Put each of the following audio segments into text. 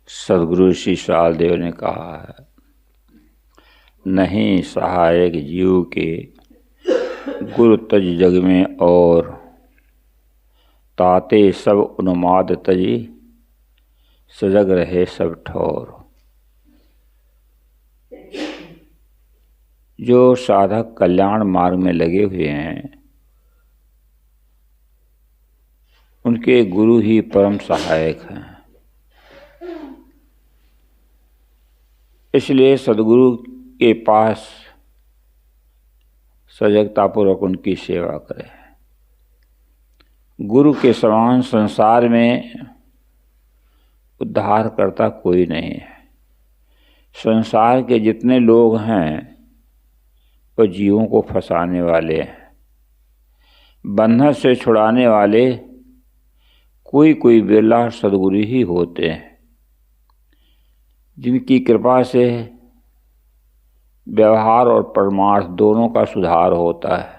सदगुरु श्री शालदेव ने कहा है, नहीं सहायक जीव के गुरु तज जग में और, ताते सब उन्माद तजी सजग रहे सब ठौर। जो साधक कल्याण मार्ग में लगे हुए हैं उनके गुरु ही परम सहायक हैं। इसलिए सदगुरु के पास सजगतापूर्वक उनकी सेवा करें। गुरु के समान संसार में उद्धार करता कोई नहीं है। संसार के जितने लोग हैं वो जीवों को फंसाने वाले हैं, बंधन से छुड़ाने वाले कोई बिरला सदगुरु ही होते हैं, जिनकी कृपा से व्यवहार और परमार्थ दोनों का सुधार होता है।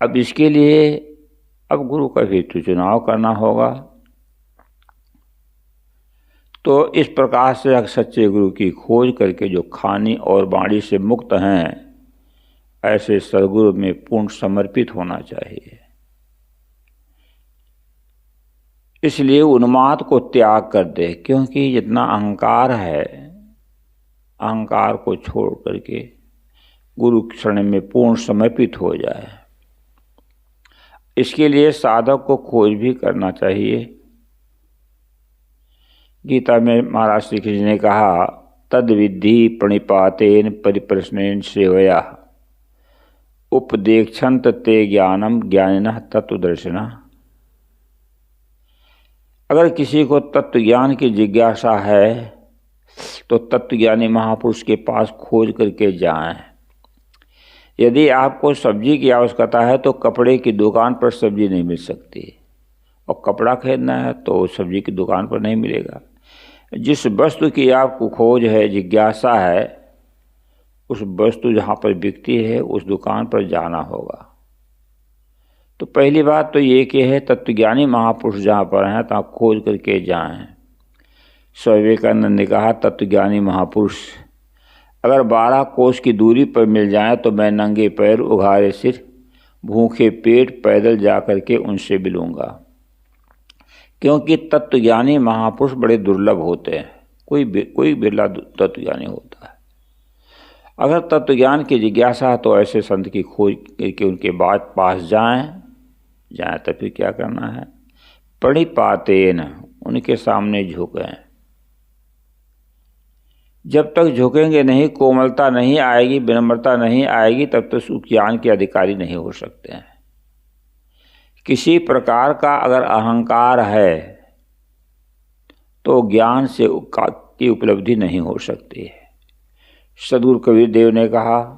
अब इसके लिए अब गुरु का भी तो चुनाव करना होगा। तो इस प्रकार से सच्चे गुरु की खोज करके जो खानी और बाणी से मुक्त हैं, ऐसे सदगुरु में पूर्ण समर्पित होना चाहिए। इसलिए उन्माद को त्याग कर दे, क्योंकि जितना अहंकार है, अहंकार को छोड़ करके गुरु शरण में पूर्ण समर्पित हो जाए। इसके लिए साधक को खोज भी करना चाहिए। गीता में महाराज श्री कृष्ण ने कहा, तद विद्धि प्रणिपातेन परिप्रश्नेन सेवया उपदेक्षन्त ते ज्ञानम ज्ञानिनः तत्वदर्शिनः। अगर किसी को तत्व ज्ञान की जिज्ञासा है तो तत्वज्ञानी महापुरुष के पास खोज करके जाएं। यदि आपको सब्जी की आवश्यकता है तो कपड़े की दुकान पर सब्जी नहीं मिल सकती, और कपड़ा खरीदना है तो सब्जी की दुकान पर नहीं मिलेगा। जिस वस्तु की आपको खोज है, जिज्ञासा है, उस वस्तु जहाँ पर बिकती है उस दुकान पर जाना होगा। तो पहली बात तो ये कि है तत्वज्ञानी महापुरुष जहाँ पर हैं तहाँ खोज करके जाएं। स्वामी विवेकानंद ने कहा, तत्वज्ञानी महापुरुष अगर 12 कोस की दूरी पर मिल जाएं तो मैं नंगे पैर उघारे सिर भूखे पेट पैदल जा कर के उनसे मिलूँगा। क्योंकि तत्वज्ञानी महापुरुष बड़े दुर्लभ होते हैं, कोई बिरला तत्वज्ञानी होता है। अगर तत्वज्ञान की जिज्ञासा है तो ऐसे संत की खोज करके उनके बाद पास जाएं। तो फिर क्या करना है, प्रणिपातेन उनके सामने झुकें। जब तक झुकेंगे नहीं, कोमलता नहीं आएगी, विनम्रता नहीं आएगी, तब तक उस ज्ञान के अधिकारी नहीं हो सकते हैं। किसी प्रकार का अगर अहंकार है तो ज्ञान से की उपलब्धि नहीं हो सकती है। सदगुरु कबीर देव ने कहा,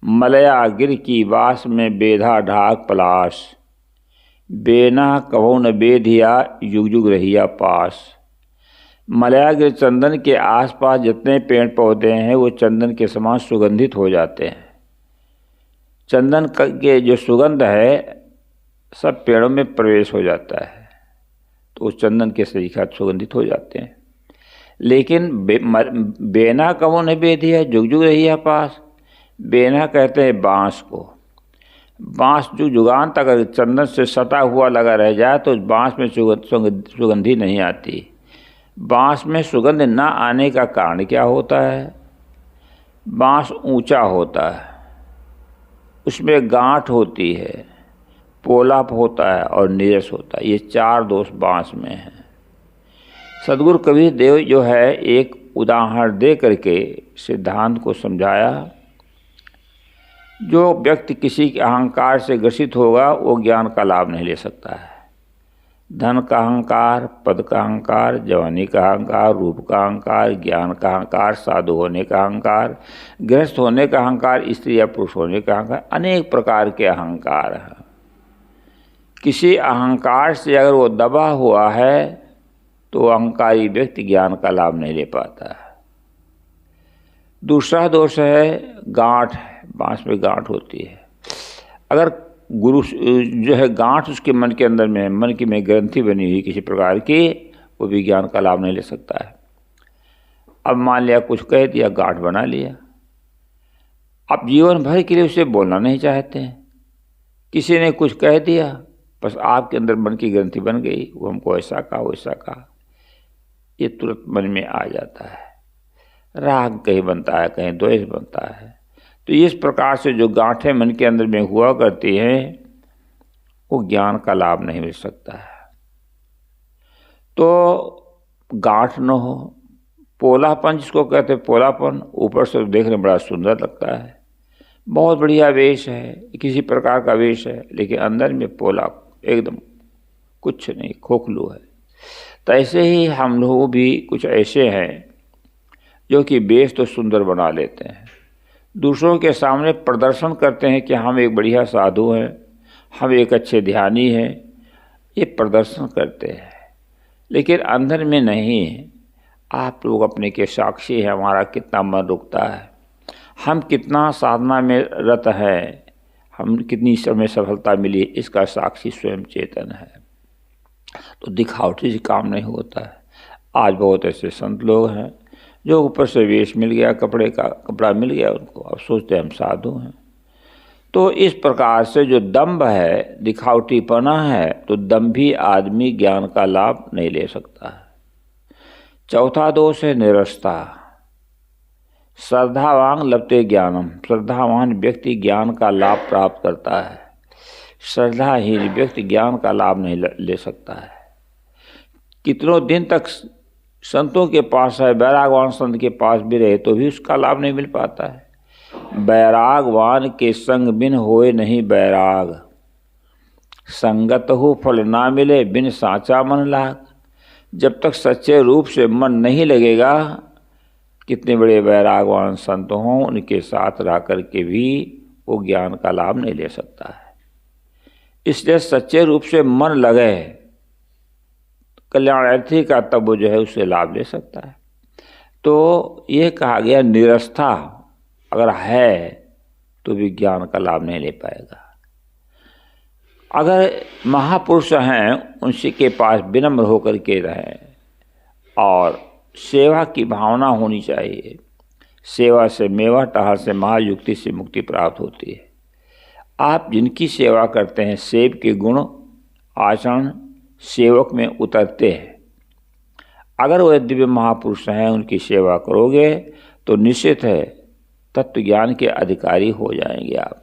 मलया गिर की बास में बेधा ढाक पलाश, बेना कभो न बेधिया युग युग रहिया पास। मलयागिर चंदन के आसपास जितने पेड़ पौधे हैं वो चंदन के समान सुगंधित हो जाते हैं। चंदन के जो सुगंध है सब पेड़ों में प्रवेश हो जाता है, तो उस चंदन के सरीखा सुगंधित हो जाते हैं। लेकिन बेना कभो न बेधिया जुग जुग रहिया पास। बेना कहते हैं बाँस को। बाँस जो जुगान तक अगर चंदन से सटा हुआ लगा रह जाए तो बाँस में सुगंधी नहीं आती। बाँस में सुगंध न आने का कारण क्या होता है, बाँस ऊंचा होता है, उसमें गांठ होती है, पोलाप होता है और नीरस होता है। ये 4 दोष बाँस में हैं। सदगुरु कबीर देव जो है एक उदाहरण दे करके सिद्धांत को समझाया। जो व्यक्ति किसी के अहंकार से ग्रसित होगा वो ज्ञान का लाभ नहीं ले सकता है। धन का अहंकार, पद का अहंकार, जवानी का अहंकार, रूप का अहंकार, ज्ञान का अहंकार, साधु होने का अहंकार, गृहस्थ होने का अहंकार, स्त्री या पुरुष होने का अहंकार, अनेक प्रकार के अहंकार हैं। किसी अहंकार से अगर वो दबा हुआ है तो अहंकारी व्यक्ति ज्ञान का लाभ नहीं ले पाता है। दूसरा दोष है गांठ, बाँस में गांठ होती है। अगर गुरु जो है गांठ उसके मन के अंदर में है, मन की में ग्रंथि बनी हुई किसी प्रकार की, वो भी ज्ञान का लाभ नहीं ले सकता है। अब मान लिया कुछ कह दिया, गांठ बना लिया, अब जीवन भर के लिए उसे बोलना नहीं चाहते हैं। किसी ने कुछ कह दिया, बस आपके अंदर मन की ग्रंथि बन गई, वो हमको ऐसा कहा वैसा कहा, ये तुरंत मन में आ जाता है। राग कहीं बनता है, कहीं द्वेष बनता है। तो इस प्रकार से जो गांठें मन के अंदर में हुआ करती हैं, वो ज्ञान का लाभ नहीं मिल सकता है। तो गांठ न हो, पोलापन जिसको कहते हैं, पोलापन ऊपर से देखने बड़ा सुंदर लगता है, बहुत बढ़िया वेश है, किसी प्रकार का वेश है, लेकिन अंदर में पोला एकदम कुछ नहीं, खोखलू है। तो ऐसे ही हम लोग भी कुछ ऐसे हैं जो कि वेश तो सुंदर बना लेते हैं, दूसरों के सामने प्रदर्शन करते हैं कि हम एक बढ़िया साधु हैं, हम एक अच्छे ध्यानी हैं, ये प्रदर्शन करते हैं, लेकिन अंदर में नहीं। आप लोग अपने के साक्षी हैं, हमारा कितना मन रुकता है, हम कितना साधना में रत हैं, हम कितनी समय सफलता मिली, इसका साक्षी स्वयं चेतन है। तो दिखावटी से काम नहीं होता है। आज बहुत ऐसे संत लोग हैं जो ऊपर से वेश मिल गया, कपड़ा मिल गया उनको, अब सोचते हैं हम साधु हैं। तो इस प्रकार से जो दंभ है, दिखावटीपना है, तो दंभी आदमी ज्ञान का लाभ नहीं ले सकता है। चौथा दोष है निरस्ता। श्रद्धावान लभते ज्ञानम, श्रद्धावान व्यक्ति ज्ञान का लाभ प्राप्त करता है, श्रद्धाहीन व्यक्ति ज्ञान का लाभ नहीं ले सकता है। कितनों दिन तक संतों के पास है, बैरागवान संत के पास भी रहे तो भी उसका लाभ नहीं मिल पाता है। बैरागवान के संग बिन होए नहीं बैराग, संगत हो फल ना मिले बिन साचा मन लाग। जब तक सच्चे रूप से मन नहीं लगेगा, कितने बड़े बैरागवान संत हों, उनके साथ रह कर के भी वो ज्ञान का लाभ नहीं ले सकता है। इसलिए सच्चे रूप से मन लगे कल्याणार्थी का, तब वो जो है उससे लाभ ले सकता है। तो ये कहा गया निरस्ता अगर है तो भी ज्ञान का लाभ नहीं ले पाएगा। अगर महापुरुष हैं, उनसे के पास विनम्र होकर के रहें और सेवा की भावना होनी चाहिए। सेवा से मेवा, टहल से महायुक्ति से मुक्ति प्राप्त होती है। आप जिनकी सेवा करते हैं, सेव के गुण आचरण सेवक में उतरते हैं। अगर वह दिव्य महापुरुष हैं, उनकी सेवा करोगे तो निश्चित है तत्व ज्ञान के अधिकारी हो जाएंगे आप।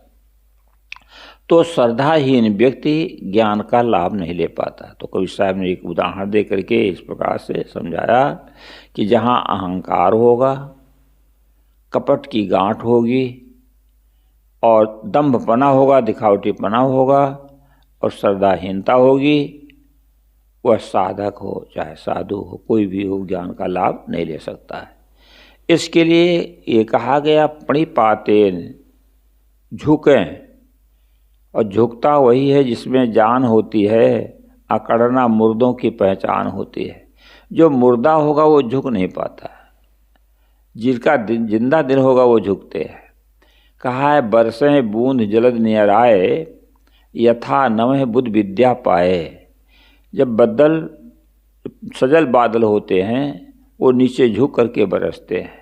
तो श्रद्धाहीन व्यक्ति ज्ञान का लाभ नहीं ले पाता। तो कवि साहब ने एक उदाहरण दे करके इस प्रकार से समझाया कि जहाँ अहंकार होगा, कपट की गांठ होगी और दंभपना होगा, दिखावटीपना होगा और श्रद्धाहीनता होगी, वह साधक हो चाहे साधु हो, कोई भी हो, ज्ञान का लाभ नहीं ले सकता है। इसके लिए ये कहा गया प्रणिपातेन, झुकें। और झुकता वही है जिसमें जान होती है, अकड़ना मुर्दों की पहचान होती है। जो मुर्दा होगा वो झुक नहीं पाता है, जिसका जिंदा दिल होगा वो झुकते हैं। कहा है बरसें बूंद जलद नियर आए, यथा नवह बुद्ध विद्या पाए। जब बदल सजल बादल होते हैं वो नीचे झुक करके बरसते हैं।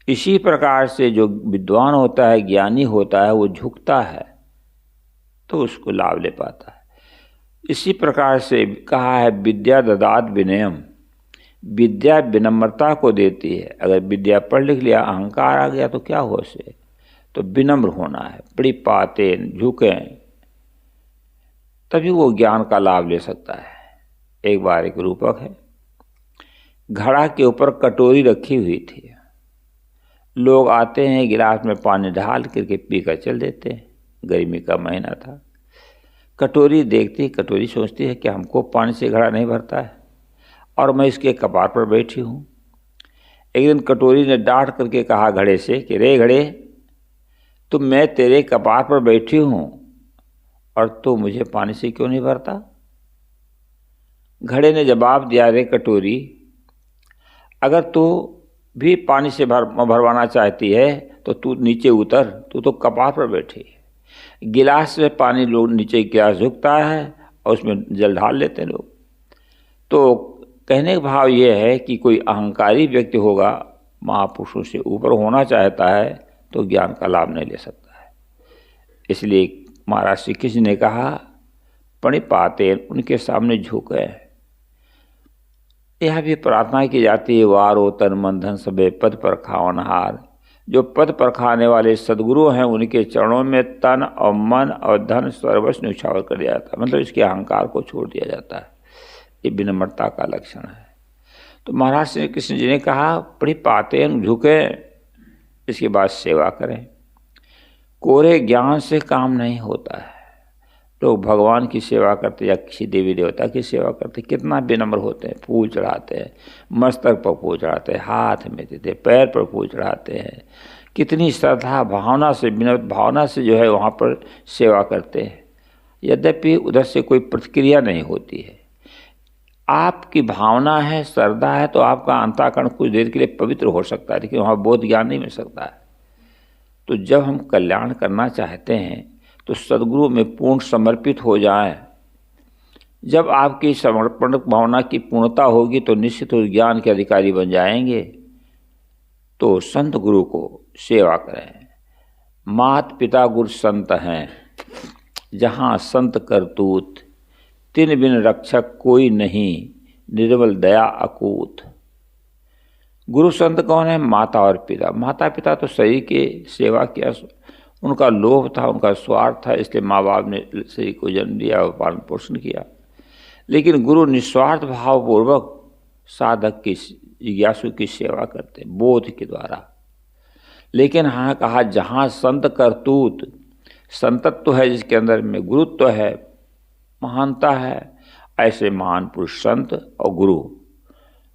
इसी प्रकार से जो विद्वान होता है, ज्ञानी होता है, वो झुकता है तो उसको लाभ ले पाता है। इसी प्रकार से कहा है विद्या ददात विनयम, विद्या विनम्रता को देती है। अगर विद्या पढ़ लिख लिया, अहंकार आ गया तो क्या हो से, तो विनम्र होना है, प्रणिपातेन, झुकें, तभी वो ज्ञान का लाभ ले सकता है। एक बार एक रूपक है, घड़ा के ऊपर कटोरी रखी हुई थी। लोग आते हैं, गिलास में पानी ढाल करके पीकर चल देते हैं। गर्मी का महीना था। कटोरी देखती, कटोरी सोचती है कि हमको पानी से घड़ा नहीं भरता है और मैं इसके कपार पर बैठी हूँ। एक दिन कटोरी ने डांट करके कहा घड़े से कि रे घड़े, तुम मैं तेरे कपार पर बैठी हूँ और तू मुझे पानी से क्यों नहीं भरता। घड़े ने जवाब दिया, रे कटोरी, अगर तू भी पानी से भरवाना चाहती है तो तू नीचे उतर, तू तो कपार पर बैठी है। गिलास में पानी लोग नीचे गिलास झुकता है और उसमें जल ढाल लेते हैं लोग। तो कहने का भाव ये है कि कोई अहंकारी व्यक्ति होगा, महापुरुषों से ऊपर होना चाहता है तो ज्ञान का लाभ नहीं ले सकता है। इसलिए महाराज श्री कृष्ण ने कहा प्रणिपाते, उनके सामने झुक गए। यह भी प्रार्थना की जाती है, वारो तन मन धन सबे पद पर खावनहार। जो पद पर खाने वाले सदगुरु हैं उनके चरणों में तन और मन और धन सर्वस्व न्यौछावर कर दिया जाता है, मतलब इसके अहंकार को छोड़ दिया जाता है। ये विनम्रता का लक्षण है। तो महाराज श्री कृष्ण जी ने कहा प्रणिपाते, झुके, इसके बाद सेवा करें। कोरे ज्ञान से काम नहीं होता है। लोग भगवान की सेवा करते या किसी देवी देवता की सेवा करते कितना विनम्र होते हैं, फूल चढ़ाते हैं, मस्तक पर फूल चढ़ाते हैं, हाथ में देते, पैर पर फूल चढ़ाते हैं, कितनी श्रद्धा भावना से, विनम्र भावना से जो है वहाँ पर सेवा करते हैं। यद्यपि उधर से कोई प्रतिक्रिया नहीं होती है। आपकी भावना है, श्रद्धा है, तो आपका अंतःकरण कुछ देर के लिए पवित्र हो सकता है, लेकिन वहाँ बोध ज्ञान नहीं मिल सकता है। तो जब हम कल्याण करना चाहते हैं तो सद्गुरु में पूर्ण समर्पित हो जाएं। जब आपकी समर्पण भावना की पूर्णता होगी तो निश्चित ही ज्ञान के अधिकारी बन जाएंगे। तो संत गुरु को सेवा करें। मात पिता गुरु संत हैं, जहाँ संत करतूत, तिन बिन रक्षक कोई नहीं, निर्मल दया अकूत। गुरु संत कौन है? माता और पिता। माता पिता तो शरीर के सेवा किया, उनका लोभ था, उनका स्वार्थ था, इसलिए माँ बाप ने शरीर को जन्म दिया और पालन पोषण किया। लेकिन गुरु निस्वार्थ भावपूर्वक साधक की, जिज्ञासु की सेवा करते हैं बोध के द्वारा। लेकिन हाँ कहा जहाँ संत करतूत, संतत्व है जिसके अंदर में गुरुत्व है, महानता है, ऐसे महान पुरुष संत और गुरु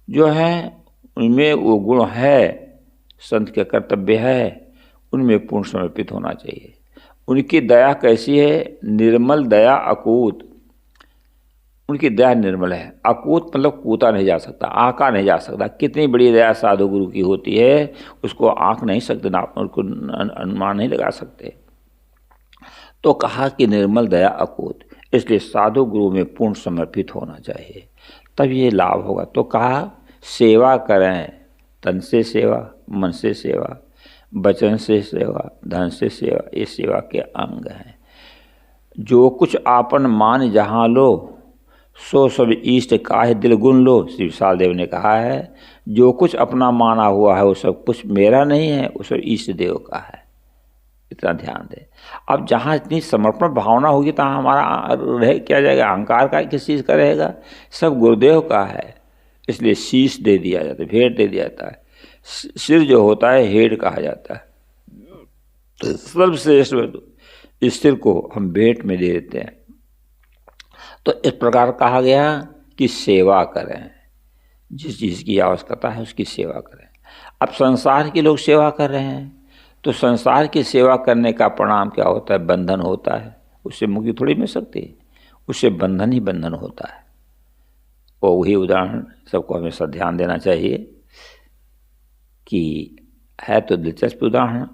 जो हैं उनमें वो गुण है, संत के कर्तव्य है, उनमें पूर्ण समर्पित होना चाहिए। उनकी दया कैसी है? निर्मल दया अकूत। उनकी दया निर्मल है। अकूत मतलब कूता नहीं जा सकता, आंका नहीं जा सकता। कितनी बड़ी दया साधु गुरु की होती है, उसको आंक नहीं सकते, ना उनको अनुमान नहीं लगा सकते। तो कहा कि निर्मल दया अकूत, इसलिए साधु गुरु में पूर्ण समर्पित होना चाहिए, तब ये लाभ होगा। तो कहा सेवा करें, तन से सेवा, मन से सेवा, वचन से सेवा, धन से सेवा, ये सेवा के अंग हैं। जो कुछ आपन मान जहाँ लो, सो सब इष्ट काहे दिल गुण लो। श्री विशाल देव ने कहा है जो कुछ अपना माना हुआ है वो सब कुछ मेरा नहीं है, वो सब इष्ट देव का है। इतना ध्यान दें। अब जहाँ इतनी समर्पण भावना होगी तहाँ हमारा रह क्या जाएगा? अहंकार का किस चीज़ का रहेगा? सब गुरुदेव का है। इसलिए शीश दे दिया जाता है, भेंट दे दिया जाता है। सिर जो होता है हेड कहा जाता है। सर्वश्रेष्ठ में तो इस सिर को हम भेंट में दे देते हैं। तो इस प्रकार कहा गया कि सेवा करें, जिस चीज़ की आवश्यकता है उसकी सेवा करें। अब संसार के लोग सेवा कर रहे हैं, तो संसार की सेवा करने का परिणाम क्या होता है? बंधन होता है। उससे मुक्ति थोड़ी मिल सकती है, उससे बंधन ही बंधन होता है। और वही उदाहरण सबको हमेशा ध्यान देना चाहिए कि है तो दिलचस्प उदाहरण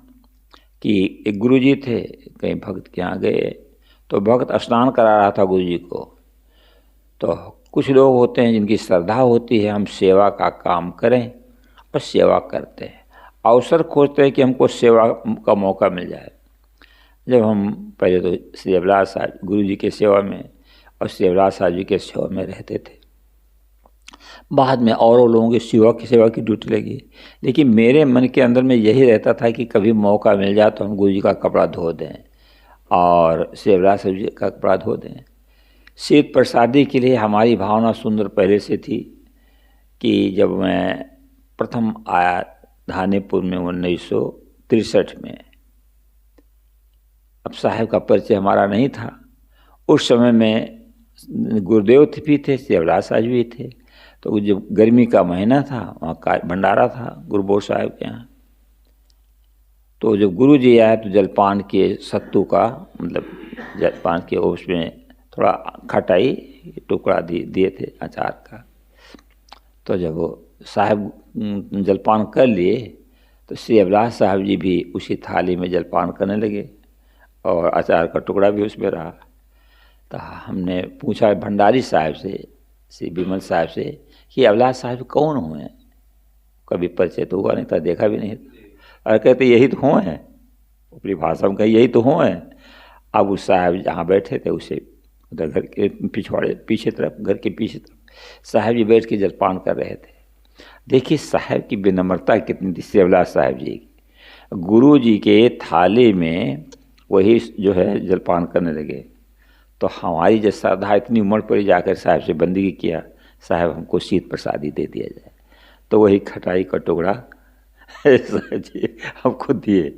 कि एक गुरुजी थे, कहीं भक्त के यहाँ गए तो भक्त स्नान करा रहा था गुरुजी को। तो कुछ लोग होते हैं जिनकी श्रद्धा होती है हम सेवा का काम करें और सेवा करते हैं, अवसर खोजते हैं कि हमको सेवा का मौका मिल जाए। जब हम पहले तो श्री अभिलाष साहब गुरुजी के सेवा में और श्री अभिलाष साहब जी के सेवा में रहते थे, बाद में औरों लोगों की सेवा की ड्यूटी लगी। लेकिन मेरे मन के अंदर में यही रहता था कि कभी मौका मिल जाए तो हम गुरुजी का कपड़ा धो दें और श्री अभिलाष साहब जी का कपड़ा धो दें। शीत प्रसादी के लिए हमारी भावना सुंदर पहले से थी कि जब मैं प्रथम आया धानेपुर में 1963 में, अब साहब का परिचय हमारा नहीं था। उस समय में गुरुदेव भी थे, श्री अभिलाष साहब भी थे। तो जब गर्मी का महीना था वहाँ का भंडारा था गुरुबोध साहब के यहाँ। तो जब गुरु जी आए तो जलपान के सत्तू का मतलब जलपान के उसमें थोड़ा खटाई टुकड़ा दिए थे अचार का। तो जब वो साहब जलपान कर लिए तो श्री अभिलाष साहब जी भी उसी थाली में जलपान करने लगे और अचार का टुकड़ा भी उसमें रहा। तो हमने पूछा भंडारी साहब से, श्री विमल साहब से, कि अवलाद साहब कौन हुए? कभी परिचय तो हुआ नहीं था, देखा भी नहीं था। और कहते यही तो हुए हैं, अपनी भाषा में कही यही तो हुए हैं। अब उस साहब जहाँ बैठे थे उसे उधर घर के पिछवाड़े पीछे तरफ, घर के पीछे तरफ साहब जी बैठ के जलपान कर रहे थे। देखिए साहब की विनम्रता कितनी थी, सेवला साहब जी की। गुरु जी के थाली में वही जो है जलपान करने लगे। तो हमारी जो श्रद्धा इतनी उमड़ पड़ी, जाकर साहब से बंदगी किया, साहब हमको शीत प्रसादी दे दिया जाए। तो वही खटाई का टुकड़ा साहब जी हमको दिए।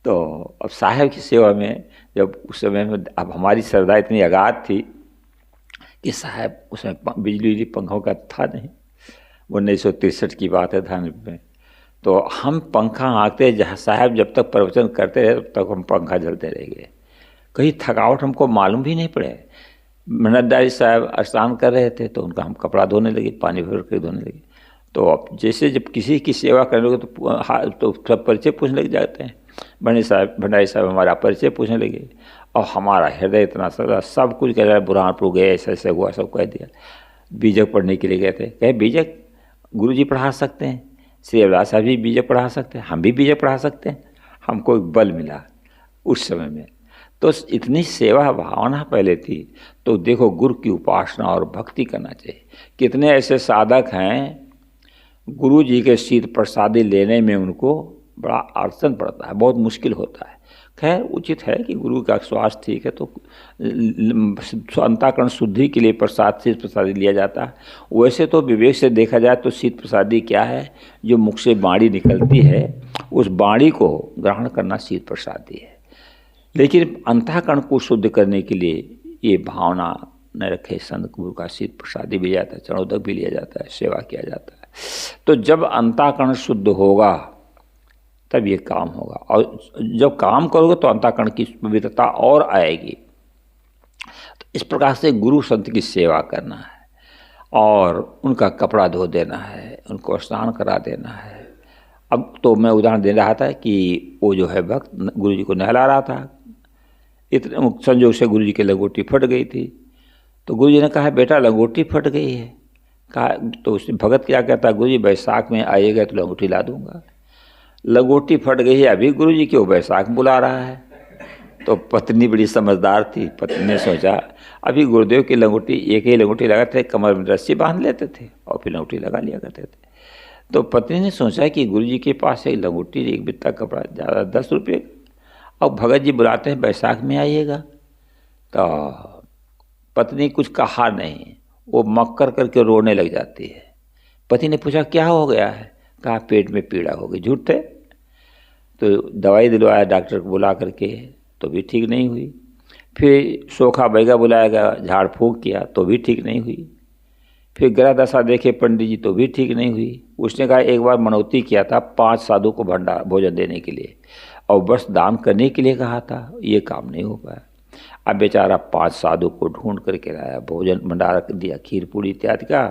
तो अब साहब की सेवा में जब उस समय में अब हमारी श्रद्धा इतनी अगाध थी कि साहब उसमें बिजली पंखों का था नहीं, 1963 की बात है धान में। तो हम पंखा हाँकते, जहाँ साहब जब तक प्रवचन करते रहे तब तक हम पंखा जलते रह गए। कहीं थकावट हमको मालूम भी नहीं पड़े। मनतदारी साहब स्नान कर रहे थे तो उनका हम कपड़ा धोने लगे, पानी भर के धोने लगे। तो अब जैसे जब किसी की सेवा करने लगे तो सब परिचय पूछने लग जाते हैं। भंडारी साहब हमारा परिचय पूछने लगे और हमारा हृदय इतना सदा सब कुछ कह रहा है, बुरहानपुर गए, ऐसा ऐसा हुआ, सब कह दिया। बीजक पढ़ने के लिए गए थे, कहे बीजक गुरुजी पढ़ा सकते हैं, श्री अवलाद साहब भी बीजक पढ़ा सकते हैं, हम भी बीजक पढ़ा सकते हैं। हमको एक बल मिला उस समय में। तो इतनी सेवा भावना पहले थी। तो देखो गुरु की उपासना और भक्ति करना चाहिए। कितने ऐसे साधक हैं गुरु जी के शीत प्रसादी लेने में उनको बड़ा अड़चन पड़ता है, बहुत मुश्किल होता है। खैर उचित है कि गुरु का स्वास्थ्य ठीक है तो अंतःकरण शुद्धि के लिए प्रसाद शीत प्रसादी लिया जाता है। वैसे तो विवेक से देखा जाए तो शीत प्रसादी क्या है, जो मुख से बाणी निकलती है उस बाणी को ग्रहण करना शीत प्रसादी है। लेकिन अंतःकरण को शुद्ध करने के लिए ये भावना न रखे, संत गुरु का शीत प्रसादी भी जाता है, चरणोदक भी लिया जाता है, सेवा किया जाता है। तो जब अंतःकरण शुद्ध होगा तब ये काम होगा, और जब काम करोगे तो अंतःकरण की पवित्रता और आएगी। तो इस प्रकार से गुरु संत की सेवा करना है और उनका कपड़ा धो देना है, उनको स्नान करा देना है। अब तो मैं उदाहरण दे रहा था कि वो जो है भक्त गुरु जी को नहला रहा था, इतने संजोग से गुरु जी की लंगोटी फट गई थी। तो गुरु जी ने कहा बेटा लंगोटी फट गई है। कहा तो उसने भगत क्या कहता, गुरु जी बैसाख में आइएगा तो लंगोटी ला दूंगा। लंगोटी फट गई है, अभी गुरु जी क्यों बैसाख बुला रहा है। तो पत्नी बड़ी समझदार थी, पत्नी ने सोचा अभी गुरुदेव की लंगोटी, एक ही लंगोटी लगाते थे, कमर में रस्सी बांध लेते थे और फिर लंगोटी लगा लिया करते थे। तो पत्नी ने सोचा कि गुरु जी के पास एक लंगोटी, एक बित्ता कपड़ा, ज़्यादा 10 रुपये, और भगत जी बुलाते हैं बैसाख में आइएगा। तो पत्नी कुछ कहा नहीं, वो मक्कर करके रोने लग जाती है। पति ने पूछा क्या हो गया है, कहा पेट में पीड़ा हो गई। झूठ थे। तो दवाई दिलवाया डॉक्टर को बुला करके, तो भी ठीक नहीं हुई। फिर सोखा बैगा बुलाया गया, झाड़ फूँक किया तो भी ठीक नहीं हुई। फिर ग्रह दशा देखे पंडित जी तो भी ठीक नहीं हुई। उसने कहा एक बार मनौती किया था 5 साधु को भंडार भोजन देने के लिए और बस दान करने के लिए कहा था, ये काम नहीं हो पाया। अब बेचारा 5 साधु को ढूंढ करके लाया, भोजन भंडारा दिया, खीर पूड़ी इत्यादि का,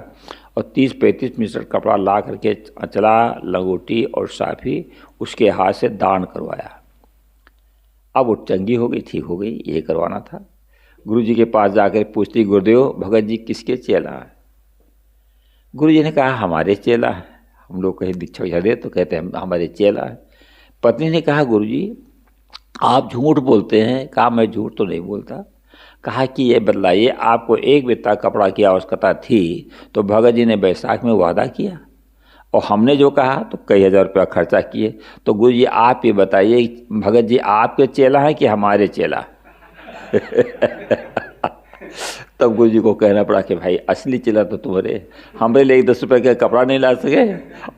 और 30-35 मीटर कपड़ा ला करके चला, लंगोटी और साफी उसके हाथ से दान करवाया। अब वो चंगी हो गई, ठीक हो गई, ये करवाना था। गुरु जी के पास जाकर पूछती गुरुदेव भगत जी किसके चेला है। गुरु जी ने कहा हमारे चेला है। हम लोग कहीं दीक्षा दे तो कहते हैं हमारे चेला है। पत्नी ने कहा गुरु जी आप झूठ बोलते हैं। कहा मैं झूठ तो नहीं बोलता। कहा कि ये बतलाइए आपको एक बित्ता कपड़ा की आवश्यकता थी तो भगत जी ने बैसाख में वादा किया और हमने जो कहा तो कई हज़ार रुपया खर्चा किए। तो गुरु जी आप ये बताइए भगत जी आपके चेला है कि हमारे चेला। तब गुरु जी को कहना पड़ा कि भाई असली चेला तो तुम्हारे, हमारे लिए 10 रुपये का कपड़ा नहीं ला सके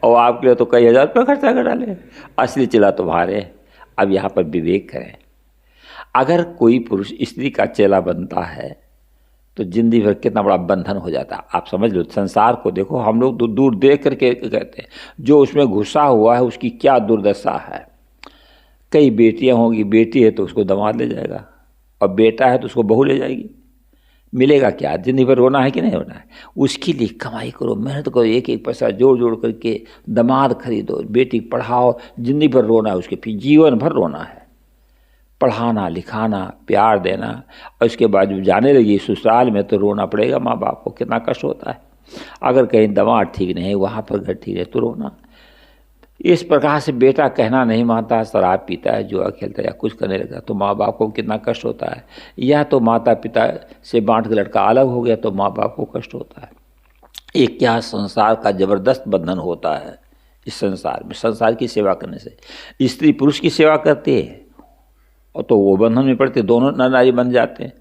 और आपके लिए तो कई हज़ार रुपये खर्चा कर डाले, असली चेला तुम्हारे। अब यहाँ पर विवेक करें, अगर कोई पुरुष स्त्री का चेला बनता है तो जिंदगी भर कितना बड़ा बंधन हो जाता है। आप समझ लो, संसार को देखो, हम लोग दूर देख करके कहते हैं जो उसमें घुसा हुआ है उसकी क्या दुर्दशा है। कई बेटियां होंगी, बेटी है तो उसको दामाद ले जाएगा और बेटा है तो उसको बहू ले जाएगी। मिलेगा क्या, जिंदगी भर रोना है कि नहीं रोना है। उसके लिए कमाई करो, मेहनत करो, एक एक पैसा जोड़ जोड़ करके दामाद खरीदो, बेटी पढ़ाओ, जिंदगी भर रोना है उसके, फिर जीवन भर रोना है। पढ़ाना लिखाना प्यार देना, और इसके बाद जब जाने लगी ससुराल में तो रोना पड़ेगा माँ बाप को, कितना कष्ट होता है। अगर कहीं दवा ठीक नहीं, वहाँ पर घर ठीक है तो रोना। इस प्रकार से बेटा कहना नहीं मानता, शराब पीता है, जुआ खेलता है या कुछ करने लगा तो माँ बाप को कितना कष्ट होता है। या तो माता पिता से बांट के लड़का अलग हो गया तो माँ बाप को कष्ट होता है। एक क्या संसार का जबरदस्त बंधन होता है इस संसार में। संसार की सेवा करने से स्त्री पुरुष की सेवा करती है और तो वो बंधन में पड़ते, दोनों नर नारी बन जाते हैं।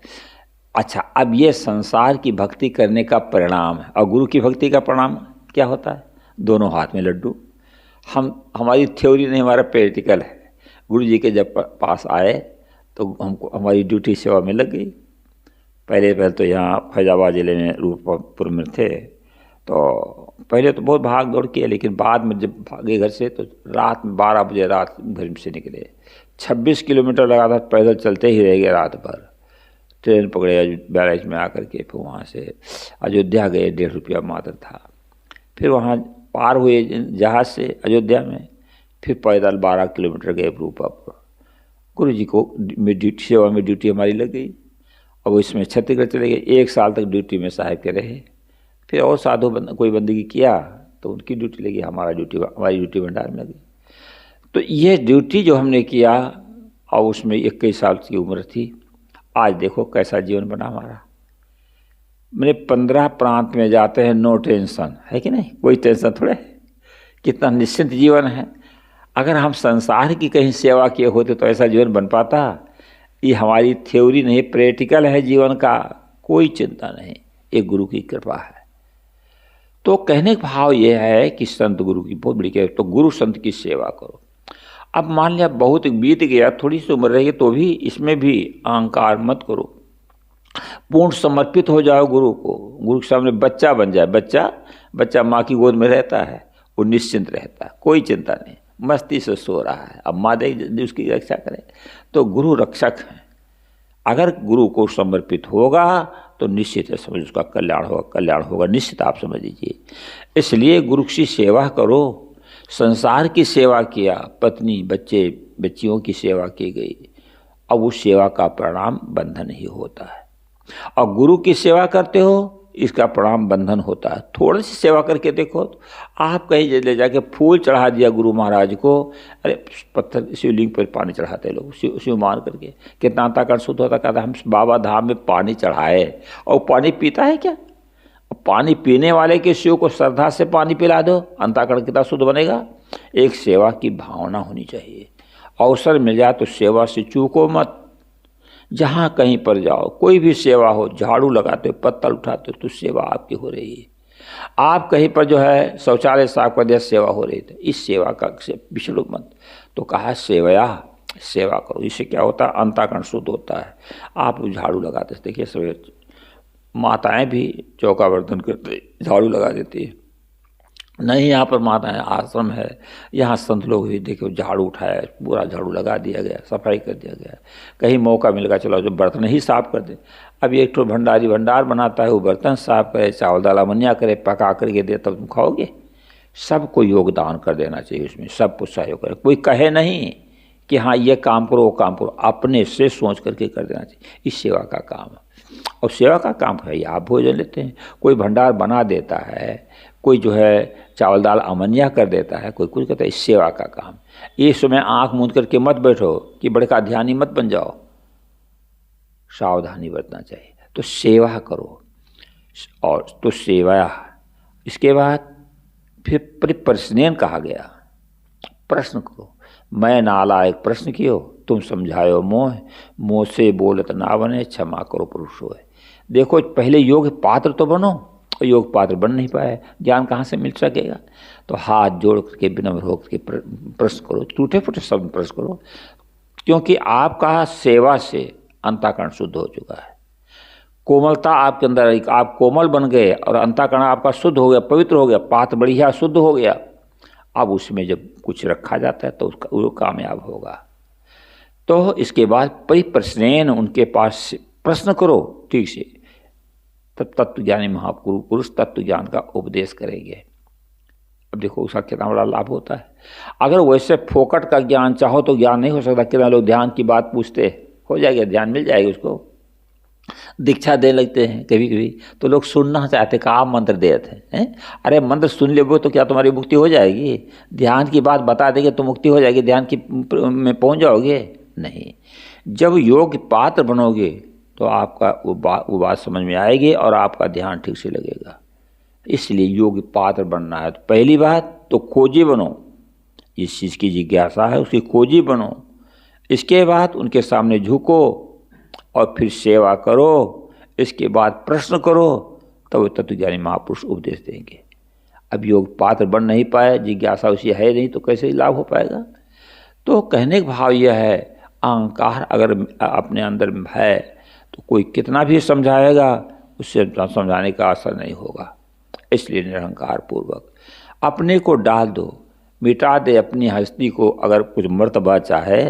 अच्छा, अब ये संसार की भक्ति करने का परिणाम है, और गुरु की भक्ति का परिणाम क्या होता है? दोनों हाथ में लड्डू। हमारी थ्योरी नहीं, हमारा प्रैक्टिकल है। गुरु जी के जब पास आए तो हमको हमारी ड्यूटी सेवा में लग गई। पहले तो यहाँ फैजाबाद जिले में रूपपुर में थे, तो पहले तो बहुत भाग दौड़ किए, लेकिन बाद में जब भागे घर से तो रात में 12 बजे रात घर से निकले। 26 किलोमीटर लगातार पैदल चलते ही रह गए रात भर। ट्रेन पकड़े बैराज में आकर के, फिर वहाँ से अयोध्या गए, 1.5 रुपया मात्र था। फिर वहाँ पार हुए जहाज़ से अयोध्या में, फिर पैदल 12 किलोमीटर गए रूपपुर। गुरु जी को सेवा में ड्यूटी हमारी लग गई। अब इसमें छत्तीसगढ़ चले गए, 1 साल तक ड्यूटी में साहिब के रहे। फिर और साधु कोई बंदगी किया तो उनकी ड्यूटी लगी, हमारी ड्यूटी भंडार में लगी। तो ये ड्यूटी जो हमने किया, और उसमें 21 साल की उम्र थी। आज देखो कैसा जीवन बना हमारा। मैंने 15 प्रांत में जाते हैं, नो टेंशन है कि नहीं, कोई टेंशन थोड़े है, कितना निश्चिंत जीवन है। अगर हम संसार की कहीं सेवा किए होते तो ऐसा जीवन बन पाता? ये हमारी थ्योरी नहीं, प्रैक्टिकल है जीवन का, कोई चिंता नहीं, एक गुरु की कृपा है। तो कहने का भाव ये है कि संत गुरु की बहुत बड़ी कृपा, तो गुरु संत की सेवा करो। अब मान लिया बहुत बीत गया, थोड़ी सी उम्र रहेगी, तो भी इसमें भी अहंकार मत करो, पूर्ण समर्पित हो जाओ गुरु को। गुरु के सामने बच्चा बन जाए। बच्चा माँ की गोद में रहता है, वो निश्चिंत रहता है, कोई चिंता नहीं, मस्ती से सो रहा है। अब माँ देख उसकी रक्षा करे, तो गुरु रक्षक है। अगर गुरु को समर्पित होगा तो निश्चित है, समझ उसका कल्याण होगा निश्चित, आप समझ लीजिए। इसलिए गुरु की सेवा करो। संसार की सेवा किया, पत्नी बच्चे बच्चियों की सेवा की गई, अब उस सेवा का परिणाम बंधन ही होता है। और गुरु की सेवा करते हो, इसका परिणाम बंधन होता है। थोड़ी सी सेवा करके देखो, तो आप कहीं ले जाके फूल चढ़ा दिया गुरु महाराज को, अरे पत्थर शिवलिंग पर पानी चढ़ाते लोग, शिव मान करके, कितना अंतःकरण शुद्ध होता। कहता हम बाबा धाम में पानी चढ़ाए, और पानी पीता है क्या? पानी पीने वाले के शिव को श्रद्धा से पानी पिला दो, अंतःकरण कितना शुद्ध बनेगा। एक सेवा की भावना होनी चाहिए। अवसर मिल जाए तो सेवा से चूको मत। जहाँ कहीं पर जाओ, कोई भी सेवा हो, झाड़ू लगाते हो, पत्तल उठाते हो, तो सेवा आपकी हो रही है। आप कहीं पर जो है शौचालय साफ कर दिया, सेवा हो रही है, इस सेवा का पिछड़ो मत। तो कहा सेवा करो। इससे क्या होता है? अंतःकरण शुद्ध होता है। आप झाड़ू लगाते, देखिए सवेरे माताएं भी चौका बर्तन करते, झाड़ू लगा देती है। नहीं, यहाँ पर माताएं, आश्रम है, यहाँ संत लोग भी देखो झाड़ू उठाया, पूरा झाड़ू लगा दिया गया, सफाई कर दिया गया। कहीं मौका मिलेगा चलो जो बर्तन ही साफ कर दे। अब एक तो भंडार बनाता है, वो बर्तन साफ करे, चावल दाल अमनिया करे, पका करके दे, तब तुम खाओगे। सबको योगदान कर देना चाहिए उसमें, सब कुछ सहयोग करे। कोई कहे नहीं कि हाँ ये काम करो वो काम करो, अपने से सोच करके कर देना चाहिए। इस सेवा का काम है। और सेवा का काम है, आप भोजन लेते हैं, कोई भंडार बना देता है, कोई जो है चावल दाल अमनिया कर देता है, कोई कुछ करता है, इस सेवा का काम। ये समय आंख मूंद करके मत बैठो कि बड़का ध्यानी मत बन जाओ, सावधानी बरतना चाहिए। तो सेवा करो, और तो सेवा। इसके बाद फिर परिप्रश्नेन कहा गया, प्रश्न करो। मैं नालायक प्रश्न कियो, तुम समझायो मोह से बोलत ना बने, क्षमा करो पुरुष होए। देखो पहले योग पात्र तो बनो, योग पात्र बन नहीं पाए, ज्ञान कहाँ से मिल सकेगा। तो हाथ जोड़ करके विनम्र होकर के प्रश्न करो, टूटे फूटे शब्द प्रश्न करो, क्योंकि आपका सेवा से अंतःकरण शुद्ध हो चुका है। कोमलता आपके अंदर, आप कोमल बन गए और अंतःकरण आपका शुद्ध हो गया, पवित्र हो गया, पात्र बढ़िया शुद्ध हो गया। अब उसमें जब कुछ रखा जाता है तो उसका वो कामयाब होगा। तो इसके बाद परिप्रश्नेन, उनके पास प्रश्न करो ठीक से, तब तत्व ज्ञानी महापुरुष तत्व ज्ञान का उपदेश करेंगे। अब देखो उसका कितना बड़ा लाभ होता है। अगर वैसे फोकट का ज्ञान चाहो तो ज्ञान नहीं हो सकता। कितना लोग ध्यान की बात पूछते, हो जाएगा ध्यान, मिल जाएगी उसको, दीक्षा दे लगते हैं कभी कभी, तो लोग सुनना चाहते कि आप मंत्र दे थे हैं। अरे मंत्र सुन ले तो क्या तुम्हारी मुक्ति हो जाएगी? ध्यान की बात बता देंगे तो मुक्ति हो जाएगी, ध्यान की में पहुंच जाओगे? नहीं। जब योग पात्र बनोगे तो आपका वो बात समझ में आएगी और आपका ध्यान ठीक से लगेगा। इसलिए योग पात्र बनना है तो पहली बात तो खोजी बनो, जिस चीज़ की जिज्ञासा है उसकी खोजी बनो। इसके बाद उनके सामने झुको और फिर सेवा करो। इसके बाद प्रश्न करो, तब तत्वज्ञानी महापुरुष उपदेश देंगे। अब योग पात्र बन नहीं पाए, जिज्ञासा उसी है नहीं, तो कैसे लाभ हो पाएगा? तो कहने का भाव यह है, अहंकार अगर अपने अंदर है तो कोई कितना भी समझाएगा उससे समझाने का असर नहीं होगा। इसलिए निरहंकार पूर्वक अपने को डाल दो, मिटा दे अपनी हस्ती को। अगर कुछ मर्तबा चाहे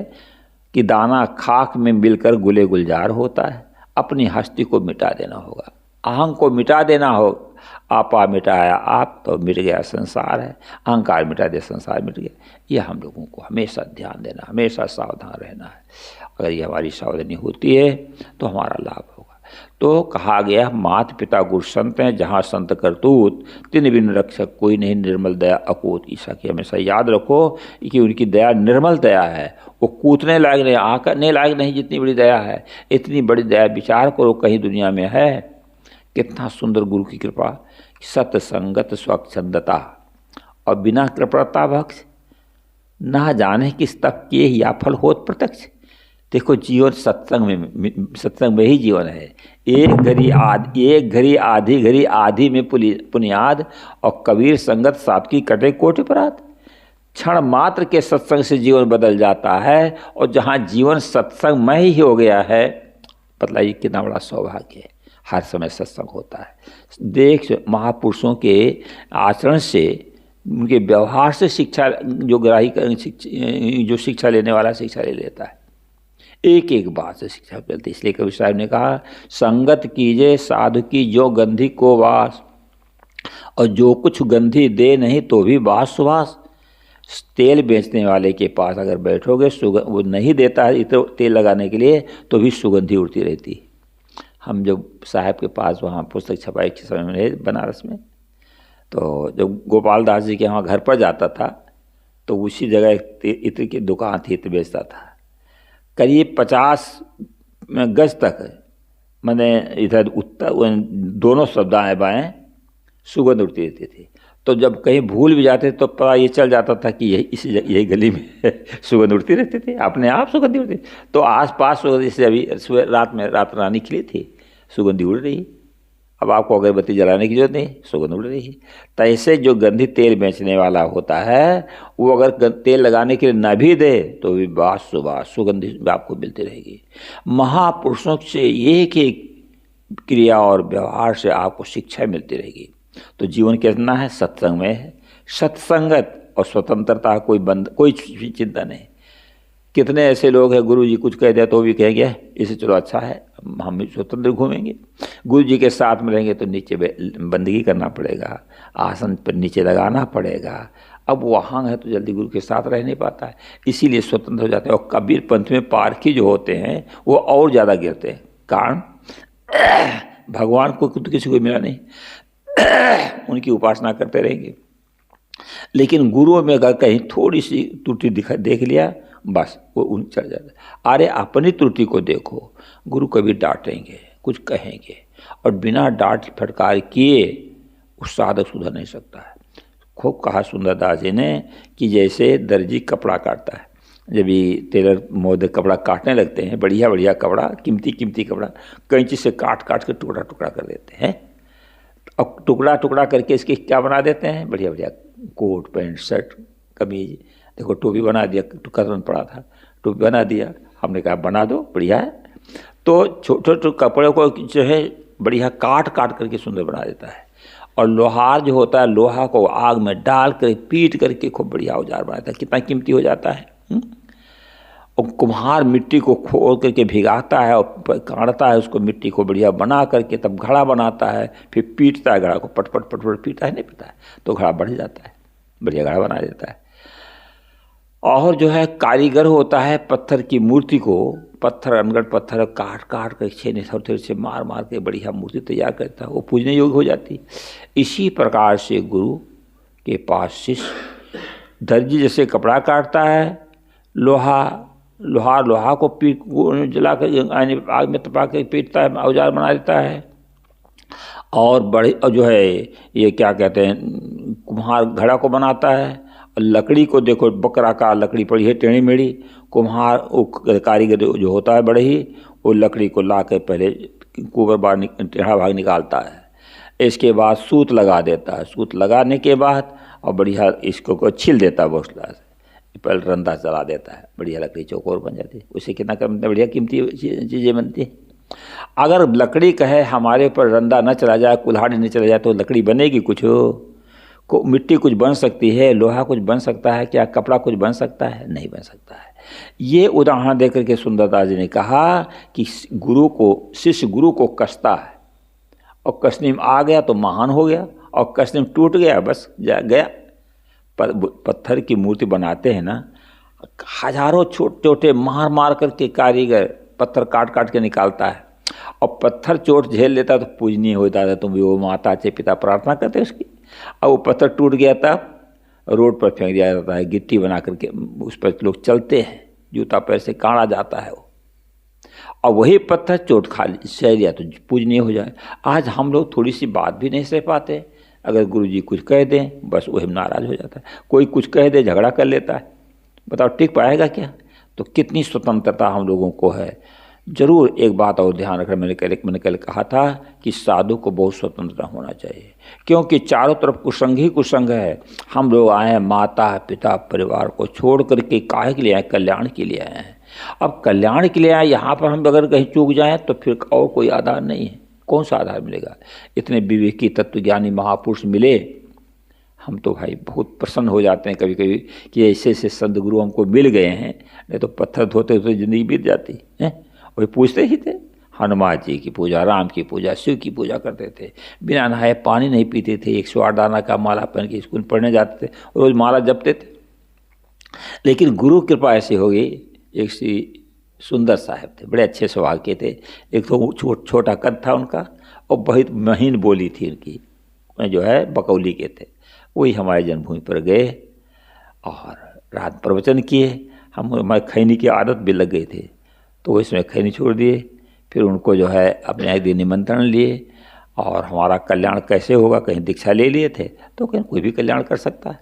कि दाना खाक में मिलकर गुले गुलजार होता है, अपनी हस्ती को मिटा देना होगा, अहंग को मिटा देना हो। आपा मिटाया आप तो मिट गया संसार है, अहंकार मिटा दे संसार मिट गया। यह हम लोगों को हमेशा ध्यान देना, हमेशा सावधान रहना है। अगर ये हमारी सावधानी होती है तो हमारा लाभ होगा। तो कहा गया मात पिता गुरु संत हैं, जहाँ संत करतूत तिन बिन रक्षक कोई नहीं, निर्मल दया अकूत। ईसा की हमेशा याद रखो कि उनकी दया निर्मल दया है, वो कूटने लायक नहीं, आंकने लायक नहीं। जितनी बड़ी दया है, इतनी बड़ी दया विचार करो कहीं दुनिया में है। कितना सुंदर गुरु की कृपा, सत्संगत स्वच्छंदता और बिना कृपणता बख्श, ना जाने किस तक किए या फल होत प्रत्यक्ष। देखो जीवन सत्संग में ही जीवन है। एक घड़ी आधी घड़ी आधी में पुनियाद, और कबीर संगत सात्विकी कटे कोटि अपराध। क्षण मात्र के सत्संग से जीवन बदल जाता है, और जहाँ जीवन सत्संग में ही हो गया है, बताइए कितना बड़ा सौभाग्य है। हर समय सत्संग होता है। देख महापुरुषों के आचरण से, उनके व्यवहार से शिक्षा जो जो शिक्षा लेने वाला शिक्षा ले लेता है। एक एक बात से शिक्षा मिलती है। इसलिए कबीर साहब ने कहा, संगत कीजे साधु की जो गंधी को वास, और जो कुछ गंधी दे नहीं तो भी बास सुवास। तेल बेचने वाले के पास अगर बैठोगे, वो नहीं देता है इतना तेल लगाने के लिए, तो भी सुगंधी उड़ती रहती है। हम जब साहब के पास वहाँ पुस्तक छपाई के समय में बनारस में, तो जब गोपाल दास जी के यहाँ घर पर जाता था, तो उसी जगह इत्र की दुकान थी, इत्र बेचता था। करीब 50 गज तक, मैंने इधर उत्तर दोनों सब दाएँ बाएँ सुगंध उड़ती रहती थी। तो जब कहीं भूल भी जाते तो पता ये चल जाता था कि यही गली में सुगंध उड़ती रहती थी, अपने आप सुगंधी उड़ती। तो आसपास सुगंध, जैसे अभी सुबह रात रानी खिली थी, सुगंधी उड़ रही। अब आपको अगरबत्ती जलाने की जरूरत नहीं, सुगंध उड़ रही है। तो ऐसे जो गंधी तेल बेचने वाला होता है, वो अगर तेल लगाने के लिए न भी दे तो भी बास सुबास सुगंधी आपको मिलती रहेगी। महापुरुषों से एक एक क्रिया और व्यवहार से आपको शिक्षा मिलती रहेगी। तो जीवन कितना है? सत्संग में है। सत्संगत और स्वतंत्रता, कोई चिंता नहीं। कितने ऐसे लोग हैं, गुरु जी कुछ कह दिया तो भी कहेंगे इसे चलो अच्छा है, हम भी स्वतंत्र घूमेंगे। गुरु जी के साथ में रहेंगे तो नीचे बंदगी करना पड़ेगा, आसन पर नीचे लगाना पड़ेगा। अब वहाँ है तो जल्दी गुरु के साथ रह नहीं पाता है, इसीलिए स्वतंत्र हो जाते हैं। और कबीर पंथ में पारखी जो होते हैं वो और ज़्यादा गिरते हैं। कारण भगवान को तो किसी को मिला नहीं, उनकी उपासना करते रहेंगे। लेकिन गुरुओं में अगर कहीं थोड़ी सी त्रुटि देख लिया, बस वो उन चढ़ जाता है। अरे अपनी त्रुटि को देखो, गुरु कभी डांटेंगे, कुछ कहेंगे, और बिना डांट फटकार किए उस साधक सुधर नहीं सकता है। खूब कहा सुंदरदास जी ने कि जैसे दर्जी कपड़ा काटता है, जब ये टेलर मोदक कपड़ा काटने लगते हैं, बढ़िया बढ़िया कपड़ा, कीमती कपड़ा, कैंची से काट के टुकड़ा टुकड़ा कर देते हैं। अब टुकड़ा टुकड़ा करके इसके क्या बना देते हैं? बढ़िया बढ़िया कोट पैंट शर्ट कमीज। देखो टोपी बना दिया, कतरन पड़ा था, टोपी बना दिया। हमने कहा बना दो, बढ़िया है। तो छोटे छोटे कपड़े को जो है बढ़िया काट करके सुंदर बना देता है। और लोहार जो होता है, लोहा को आग में डाल कर पीट करके खूब बढ़िया औजार बनाता है। कितना कीमती हो जाता है। और कुम्हार मिट्टी को खोद करके भिगाता है और काटता है, उसको मिट्टी को बढ़िया बना करके तब घड़ा बनाता है, फिर पीटता है, घड़ा को पट पीटता है, नहीं पीटता है तो घड़ा बढ़ जाता है। बढ़िया घड़ा बना देता है। और जो है कारीगर होता है पत्थर की मूर्ति को, पत्थर अनगढ़ पत्थर काट काट कर छेने थोड़े से मार मार के बढ़िया मूर्ति तैयार करता है, वो पूजने योग्य हो जाती। इसी प्रकार से गुरु के पास शिष्य दर्जी जैसे कपड़ा काटता है, लोहा को पीट जला कर आग में तपा के पीटता है, औजार बना देता है। और बड़े जो है ये क्या कहते हैं, कुम्हार घड़ा को बनाता है। और लकड़ी को देखो, बकरा का लकड़ी पड़ी है टेढ़ी मेढ़ी, कुम्हार कारीगर जो होता है बड़े ही, वो लकड़ी को ला के पहले कुबर बार टेढ़ा भाग निकालता है। इसके बाद सूत लगा देता है, सूत लगाने के बाद और बढ़िया इसको छील देता है बोसला से, पहले रंधा चला देता है, बढ़िया लकड़ी चौकोर बन जाती है। उससे कितना बढ़िया कीमती चीज़ें बनती हैं। अगर लकड़ी कहे हमारे ऊपर रंधा न चला जाए, कुल्हाड़ी न चला जाए, तो लकड़ी बनेगी कुछ को, मिट्टी कुछ बन सकती है, लोहा कुछ बन सकता है क्या, कपड़ा कुछ बन सकता है, नहीं बन सकता है। ये उदाहरण देकर के सुंदरदास जी ने कहा कि शिष्य गुरु को कसता है, और कसने में आ गया तो महान हो गया, और कसने में टूट गया बस गया। पत्थर की मूर्ति बनाते हैं ना, हजारों छोटे छोटे मार मार करके कारीगर पत्थर काट काट के निकालता है, और पत्थर चोट झेल लेता तो पूजनीय होता था। तुम भी वो माता चे पिता प्रार्थना करते उसकी, और वो पत्थर टूट गया तब रोड पर फेंक दिया जाता है, गिट्टी बना करके उस पर लोग चलते हैं, जूता पैर से काढ़ा जाता है वो, और वही पत्थर चोट खा सह लिया तो पूजनीय हो जाए। आज हम लोग थोड़ी सी बात भी नहीं सह पाते, अगर गुरुजी कुछ कह दें बस वही नाराज हो जाता है, कोई कुछ कह दे झगड़ा कर लेता है। बताओ टिक पाएगा क्या? तो कितनी स्वतंत्रता हम लोगों को है। जरूर एक बात और ध्यान रखना, मैंने कल कहा था कि साधु को बहुत स्वतंत्रता होना चाहिए, क्योंकि चारों तरफ कुसंग ही कुसंग है। हम लोग आए हैं माता पिता परिवार को छोड़ करके, काहे के लिए आए? कल्याण के लिए आए हैं। अब कल्याण के लिए आए, यहाँ पर हम अगर कहीं चूक जाएं तो फिर और कोई आधार नहीं है। कौन सा आधार मिलेगा? इतने विवेकी तत्वज्ञानी महापुरुष मिले, हम तो भाई बहुत प्रसन्न हो जाते हैं कभी कभी कि ऐसे ऐसे संत गुरु हमको मिल गए हैं, नहीं तो पत्थर धोते धोते जिंदगी बीत जाती है। वही पूछते ही थे, हनुमान जी की पूजा, राम की पूजा, शिव की पूजा करते थे, बिना नहाए पानी नहीं पीते थे, 108 दाना का माला पहन के स्कूल पढ़ने जाते थे, रोज माला जपते थे। लेकिन गुरु कृपा ऐसी हो गई, एक श्री सुंदर साहब थे, बड़े अच्छे स्वभाव के थे। एक तो छोटा कद था उनका, और बहुत महीन बोली थी उनकी, जो है बकौली के थे। वही हमारे जन्मभूमि पर गए और रात प्रवचन किए। हमारे खैनी की आदत भी लग गई थी, तो इसमें खैनी छोड़ दिए। फिर उनको जो है अपने एक दिन निमंत्रण लिए, और हमारा कल्याण कैसे होगा, कहीं दीक्षा ले लिए थे तो कहीं कोई भी कल्याण कर सकता है,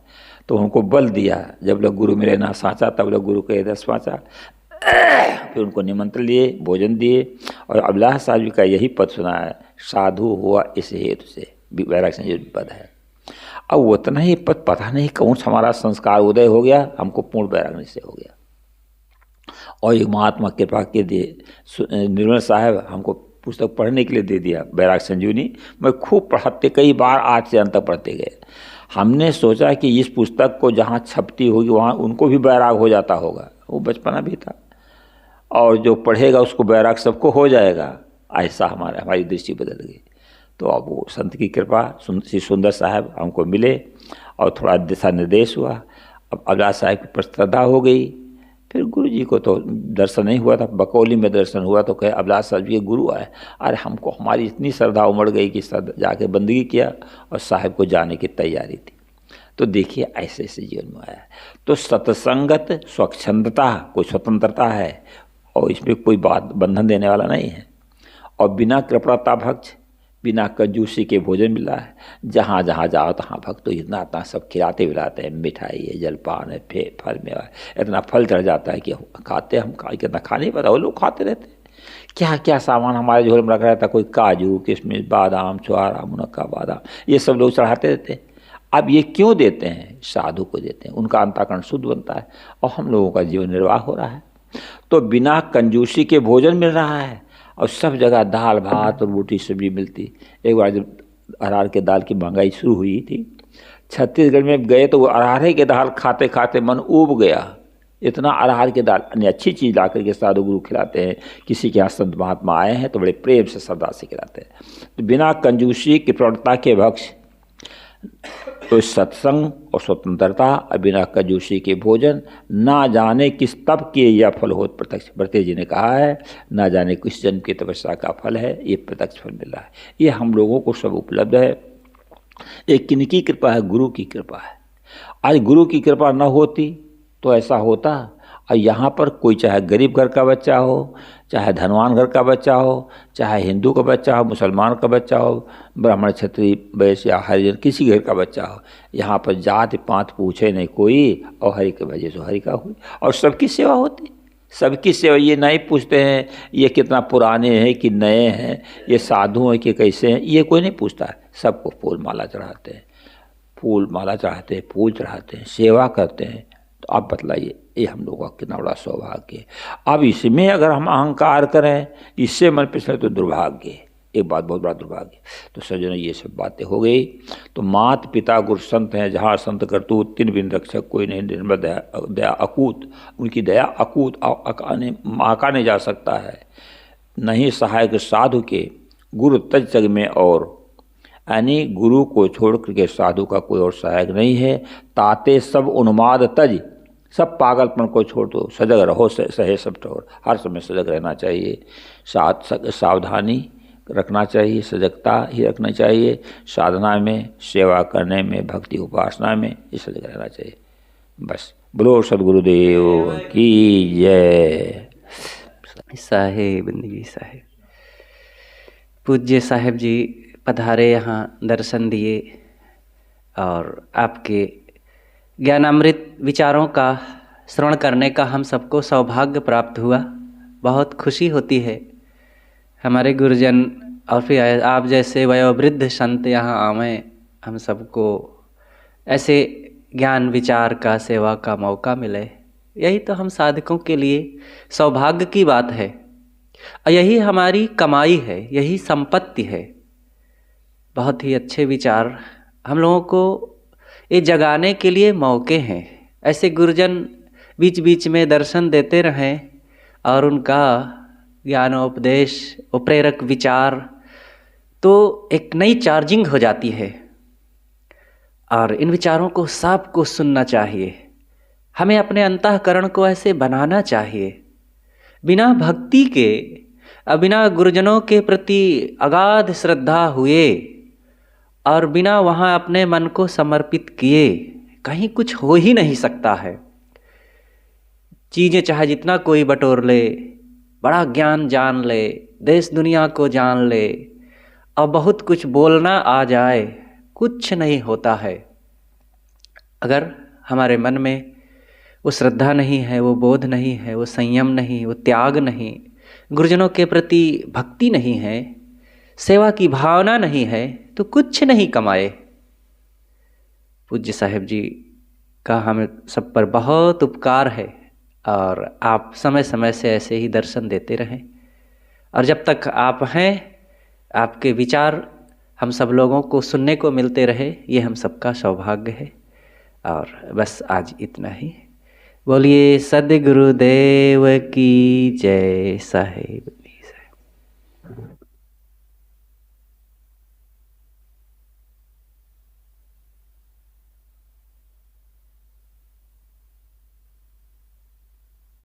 तो उनको बल दिया। जब लोग गुरु मिले ना साँचा, तब लोग गुरु के दस पाँचा। फिर उनको निमंत्रण लिए, भोजन दिए, और अभिलाष साहब जी का यही पद सुना है, साधु हुआ इस हेतु से, वैराग संयोजन पद है। अब उतना ही पद पता नहीं कौन सा हमारा संस्कार उदय हो गया, हमको पूर्ण वैराग से हो गया। और एक महात्मा कृपा के दिए, निर्मल साहब हमको पुस्तक पढ़ने के लिए दे दिया, वैराग संजीवनी। मैं खूब पढ़ाते, कई बार आज से अंत तक पढ़ते गए। हमने सोचा कि इस पुस्तक को जहाँ छपती होगी वहाँ उनको भी वैराग हो जाता होगा, वो बचपना भी था, और जो पढ़ेगा उसको वैराग सबको हो जाएगा, ऐसा हमारी दृष्टि बदल गई। तो अब वो संत की कृपा, श्री सुंदर साहब हमको मिले, और थोड़ा दिशा निर्देश हुआ। अब अभिलाष साहब की श्रद्धा हो गई। फिर गुरु जी को तो दर्शन नहीं हुआ था, बकौली में दर्शन हुआ, तो कहे अभिलाष साहब जी के गुरु आए। अरे हमको, हमारी इतनी श्रद्धा उमड़ गई कि जाके बंदगी किया, और साहब को जाने की तैयारी थी। तो देखिए ऐसे ऐसे जीवन में आया। तो सत्संगत स्वच्छंदता, कोई स्वतंत्रता है, और इसमें कोई बात बंधन देने वाला नहीं है। और बिना कृपणता भक्ष, बिना कंजूसी के भोजन मिला है। जहाँ जहाँ जाओ तहाँ भक्त तो इतना सब खिलाते पिलाते हैं, मिठाई है, जलपान है, फल में इतना फल चढ़ जाता है कि खाते, हम कितना खा नहीं पता, वो लोग खाते रहते हैं। क्या क्या सामान हमारे झोले में रखा रहता है, कोई काजू किशमिश बादाम छुआरा मुनक्का बादाम, ये सब लोग चढ़ाते रहते हैं। अब ये क्यों देते हैं? साधु को देते हैं, उनका अंतःकरण शुद्ध बनता है, और हम लोगों का जीवन निर्वाह हो रहा है। तो बिना कंजूसी के भोजन मिल रहा है, और सब जगह दाल भात और रोटी सब्जी मिलती। एक बार जब अरहर के दाल की महंगाई शुरू हुई थी, छत्तीसगढ़ में गए तो वो अरहर के दाल खाते खाते मन ऊब गया। इतना अरहर के दाल, यानी अच्छी चीज़ ला करके साधु गुरु खिलाते हैं। किसी के यहाँ संत महात्मा आए हैं तो बड़े प्रेम से श्रद्धा से खिलाते हैं। तो बिना कंजूसी की प्रवृत्ता के भक्ष तो सत्संग और स्वतंत्रता, बिना कंजूसी के भोजन, ना जाने किस तप किए यह फल हो। प्रत्यक्ष भरतेजी जी ने कहा है, ना जाने किस जन्म की तपस्या का फल है, ये प्रत्यक्ष फल मिला है। ये हम लोगों को सब उपलब्ध है। ये किनकी कृपा है? गुरु की कृपा है। आज गुरु की कृपा न होती तो ऐसा होता। और यहाँ पर कोई चाहे गरीब घर का बच्चा हो, चाहे धनवान घर का बच्चा हो, चाहे हिंदू का बच्चा हो, मुसलमान का बच्चा हो, ब्राह्मण क्षत्रिय वैश्य या हरिजन, किसी घर का बच्चा हो, यहाँ पर जाति पात पूछे नहीं कोई, और हरि के वजह से हरि का हुई, और सबकी सेवा होती। सबकी सेवा, ये नहीं पूछते हैं ये कितना पुराने हैं कि नए हैं, ये साधु हैं कि कैसे हैं, ये कोई नहीं पूछता है। सबको फूल माला चढ़ाते हैं, फूल माला चढ़ाते हैं, फूल चढ़ाते हैं, सेवा करते हैं। तो आप बतलाइए, ये हम लोगों का कितना बड़ा सौभाग्य है। अब इसमें अगर हम अहंकार करें, इससे मन पिछले, तो दुर्भाग्य है, एक बात बहुत बड़ा दुर्भाग्य। तो सज्जनों, ये सब बातें हो गई। तो मात पिता गुरु संत हैं, जहाँ संत करतूत, तीन बिन रक्षक कोई नहीं, निर्मल दया अकूत। उनकी दया अकूत, आका नहीं जा सकता है। नहीं सहायक साधु के गुरु तज जग में, और यानी गुरु को छोड़ करके साधु का कोई और सहायक नहीं है। ताते सब उन्माद तज, सब पागलपन को छोड़ दो, सजग रहो, सहे सब ठोर। हर समय सजग रहना चाहिए, सावधानी रखना चाहिए, सजगता ही रखना चाहिए। साधना में, सेवा करने में, भक्ति उपासना में, ये सजग रहना चाहिए। बस बोलो सद्गुरुदेव की जय। साहेब बंदगी साहेब, पूज्य साहेब जी पधारे, यहाँ दर्शन दिए, और आपके ज्ञानामृत विचारों का श्रवण करने का हम सबको सौभाग्य प्राप्त हुआ। बहुत खुशी होती है। हमारे गुरुजन और फिर आप जैसे वयोवृद्ध संत यहाँ आवें, हम सबको ऐसे ज्ञान विचार का, सेवा का मौका मिले, यही तो हम साधकों के लिए सौभाग्य की बात है। और यही हमारी कमाई है, यही संपत्ति है। बहुत ही अच्छे विचार हम लोगों को ये जगाने के लिए मौके हैं। ऐसे गुरुजन बीच बीच में दर्शन देते रहें, और उनका ज्ञानोपदेश और प्रेरक विचार तो एक नई चार्जिंग हो जाती है। और इन विचारों को सबको सुनना चाहिए। हमें अपने अंतःकरण को ऐसे बनाना चाहिए। बिना भक्ति के, बिना गुरुजनों के प्रति अगाध श्रद्धा हुए, और बिना वहाँ अपने मन को समर्पित किए, कहीं कुछ हो ही नहीं सकता है। चीज़ें चाहे जितना कोई बटोर ले, बड़ा ज्ञान जान ले, देश दुनिया को जान ले, और बहुत कुछ बोलना आ जाए, कुछ नहीं होता है। अगर हमारे मन में वो श्रद्धा नहीं है, वो बोध नहीं है, वो संयम नहीं, वो त्याग नहीं, गुरुजनों के प्रति भक्ति नहीं है, सेवा की भावना नहीं है, तो कुछ नहीं कमाए। पूज्य साहेब जी का हम सब पर बहुत उपकार है, और आप समय समय से ऐसे ही दर्शन देते रहें। और जब तक आप हैं, आपके विचार हम सब लोगों को सुनने को मिलते रहे, ये हम सबका सौभाग्य है। और बस आज इतना ही। बोलिए सद्गुरुदेव की जय साहेब।